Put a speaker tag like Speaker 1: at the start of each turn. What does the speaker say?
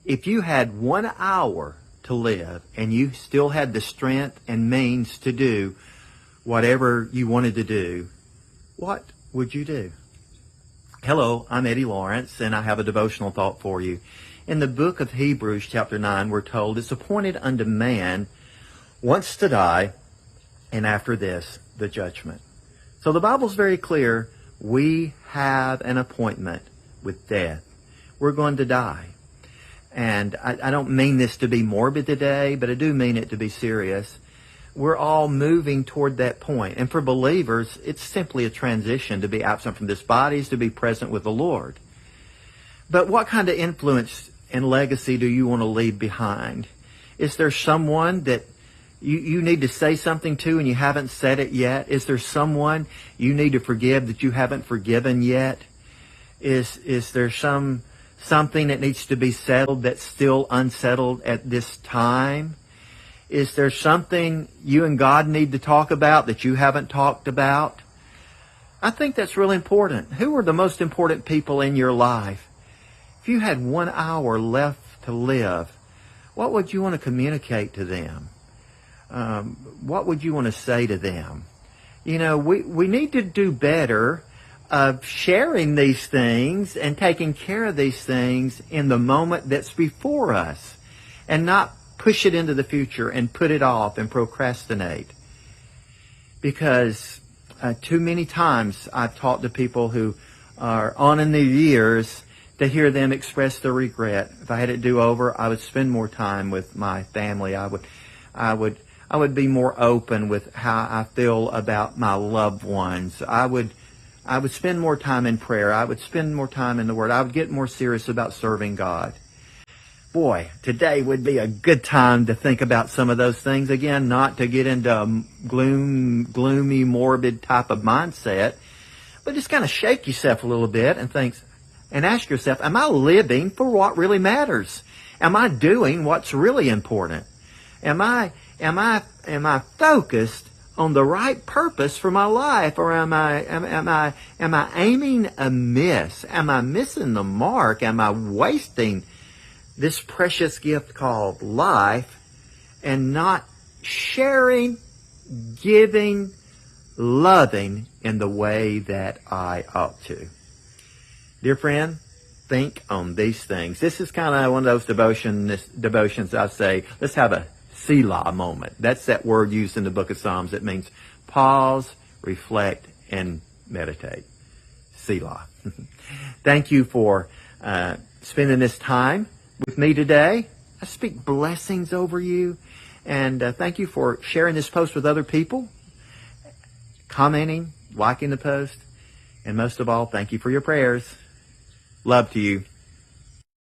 Speaker 1: If you had 1 hour to live and you still had the strength and means to do whatever you wanted to do, what would you do? Hello, I'm Eddie Lawrence, and I have a devotional thought for you. In the book of Hebrews, chapter 9, we're told it's appointed unto man once to die, and after this, the judgment. So the Bible's very clear. We have an appointment with death. We're going to die. And I don't mean this to be morbid today, but I do mean it to be serious. We're all moving toward that point. And for believers, it's simply a transition to be absent from this body, is to be present with the Lord. But what kind of influence and legacy do you want to leave behind? Is there someone that you need to say something to and you haven't said it yet? Is there someone you need to forgive that you haven't forgiven yet? Is there something that needs to be settled that's still unsettled at this time? Is there something you and God need to talk about that you haven't talked about? I think that's really important. Who are the most important people in your life? If you had 1 hour left to live, what would you want to communicate to them? What would you want to say to them? You know, we need to do better of sharing these things and taking care of these things in the moment that's before us, and not push it into the future and put it off and procrastinate. Because too many times I've talked to people who are on in their years to hear them express their regret. If I had it do over, I would spend more time with my family. I would be more open with how I feel about my loved ones. I would spend more time in prayer. I would spend more time in the Word. I would get more serious about serving God. Boy, today would be a good time to think about some of those things. Again, not to get into a gloomy, morbid type of mindset, but just kind of shake yourself a little bit and ask yourself, am I living for what really matters? Am I doing what's really important? Am I focused on the right purpose for my life, or am I aiming amiss? Am I missing the mark? Am I wasting this precious gift called life and not sharing, giving, loving in the way that I ought to? Dear friend, think on these things. This is kind of one of those devotions I say, let's have a Selah moment. That's that word used in the book of Psalms. It means pause, reflect, and meditate. Selah. Thank you for spending this time with me today. I speak blessings over you. And thank you for sharing this post with other people, commenting, liking the post. And most of all, thank you for your prayers. Love to you.